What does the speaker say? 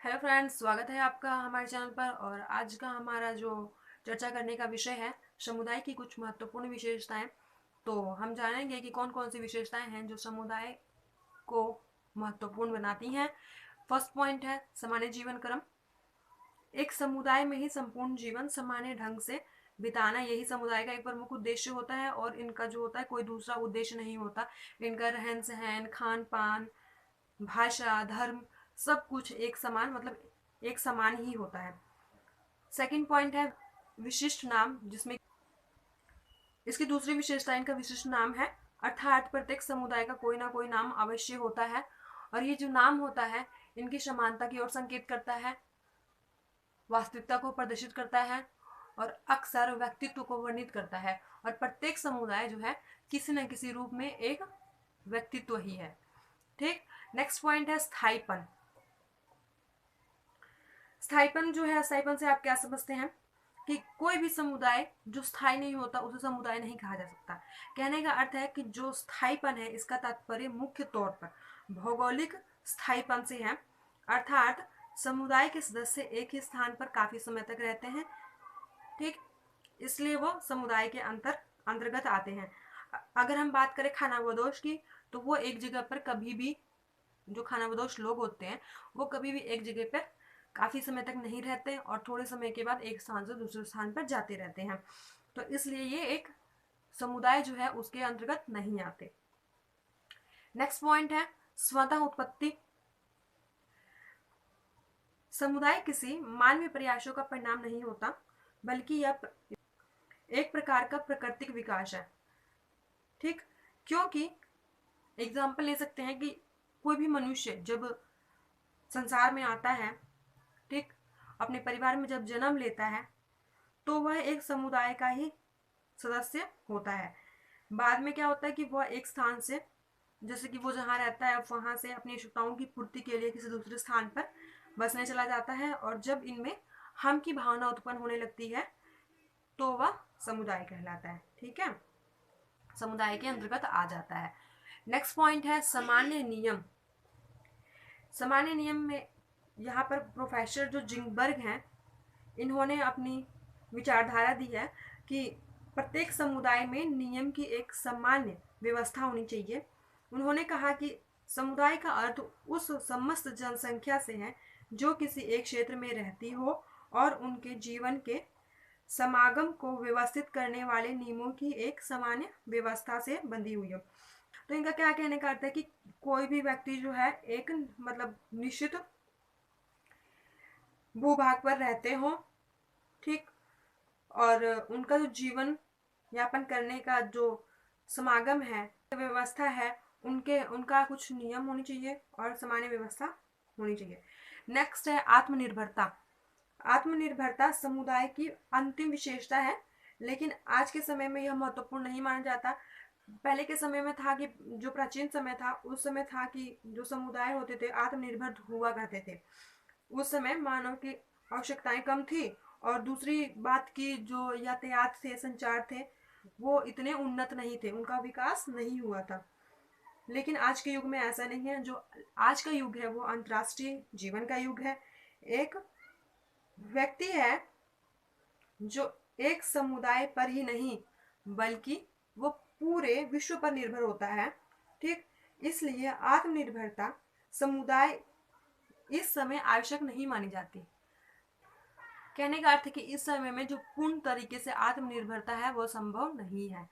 Hello friends, स्वागत है आपका हमारे चैनल पर। और आज का हमारा जो चर्चा करने का विषय है समुदाय की कुछ महत्वपूर्ण विशेषताएं। तो हम जानेंगे कि कौन कौन सी विशेषताएं हैं जो समुदाय को महत्वपूर्ण बनाती हैं। फर्स्ट पॉइंट है सामान्य जीवन क्रम। एक समुदाय में ही संपूर्ण जीवन सामान्य ढंग से बिताना यही समुदाय का एक प्रमुख उद्देश्य होता है और इनका जो होता है कोई दूसरा उद्देश्य नहीं होता। इनका रहन सहन, खान पान, भाषा, धर्म, सब कुछ एक समान मतलब एक समान ही होता है। सेकंड पॉइंट है विशिष्ट नाम, जिसमें इसकी दूसरी विशेषता इनका विशिष्ट नाम है। अर्थात प्रत्येक समुदाय का कोई ना कोई नाम अवश्य होता है और ये जो नाम होता है इनकी समानता की ओर संकेत करता है, वास्तविकता को प्रदर्शित करता है और अक्सर व्यक्तित्व को वर्णित करता है। और प्रत्येक समुदाय जो है किसी न किसी रूप में एक व्यक्तित्व ही है। ठीक। नेक्स्ट पॉइंट है स्थायीपन। स्थायीपन जो है, स्थायीपन से आप क्या समझते हैं कि कोई भी समुदाय जो स्थायी नहीं होता उसे समुदाय नहीं कहा जा सकता। कहने का अर्थ है कि जो स्थायीपन है इसका तात्पर्य मुख्य तौर पर भौगोलिक स्थायीपन से है। अर्थात समुदाय के सदस्य एक ही स्थान पर काफी समय तक रहते हैं। ठीक। इसलिए वो समुदाय के अंतर्गत आते हैं। अगर हम बात करें खानाबदोश की, तो वो एक जगह पर कभी भी, जो खानाबदोश लोग होते हैं वो कभी भी एक जगह पर काफी समय तक नहीं रहते और थोड़े समय के बाद एक स्थान से दूसरे स्थान पर जाते रहते हैं। तो इसलिए ये एक समुदाय जो है उसके अंतर्गत नहीं आते। नेक्स्ट पॉइंट है स्वतः उत्पत्ति। समुदाय किसी मानवीय प्रयासों का परिणाम नहीं होता, बल्कि यह एक प्रकार का प्राकृतिक विकास है। ठीक। क्योंकि एग्जाम्पल ले सकते हैं कि कोई भी मनुष्य जब संसार में आता है, ठीक, अपने परिवार में जब जन्म लेता है तो वह एक समुदाय का ही सदस्य होता है। बाद में क्या होता है कि वह एक स्थान से, जैसे कि वो जहाँ रहता है वहां से अपनी आवश्यकताओं की पूर्ति के लिए किसी दूसरे स्थान पर बसने चला जाता है और जब इनमें हम की भावना उत्पन्न होने लगती है तो वह समुदाय कहलाता है। ठीक है, समुदाय के अंतर्गत आ जाता है। नेक्स्ट पॉइंट है सामान्य नियम। सामान्य नियम में यहाँ पर प्रोफेसर जो जिंगबर्ग हैं, इन्होंने अपनी विचारधारा दी है कि प्रत्येक समुदाय में नियम की एक सामान्य व्यवस्था होनी चाहिए। उन्होंने कहा कि समुदाय का अर्थ उस समस्त जनसंख्या से है जो किसी एक क्षेत्र में रहती हो और उनके जीवन के समागम को व्यवस्थित करने वाले नियमों की एक सामान्य व्यवस्था से बंधी हुई हो। तो इनका क्या कहने का अर्थ है कि कोई भी व्यक्ति जो है एक मतलब निश्चित भूभाग पर रहते हो, ठीक, और उनका जो जीवन यापन करने का जो समागम है, व्यवस्था है, उनके उनका कुछ नियम होनी चाहिए और सामान्य व्यवस्था होनी चाहिए। नेक्स्ट है आत्मनिर्भरता। आत्मनिर्भरता समुदाय की अंतिम विशेषता है, लेकिन आज के समय में यह महत्वपूर्ण नहीं माना जाता। पहले के समय में था कि जो प्राचीन समय था उस समय था कि जो समुदाय होते थे आत्मनिर्भर हुआ करते थे। उस समय मानव की आवश्यकताएं कम थी और दूसरी बात की जो यातायात थे, संचार थे, वो इतने उन्नत नहीं थे, उनका विकास नहीं हुआ था। लेकिन आज के युग में ऐसा नहीं है। जो आज का युग है वो अंतर्राष्ट्रीय जीवन का युग है। एक व्यक्ति है जो एक समुदाय पर ही नहीं बल्कि वो पूरे विश्व पर निर्भर होता है। ठीक। इसलिए आत्मनिर्भरता समुदाय इस समय आवश्यक नहीं मानी जाती। कहने का अर्थ है कि इस समय में जो पूर्ण तरीके से आत्मनिर्भरता है वो संभव नहीं है।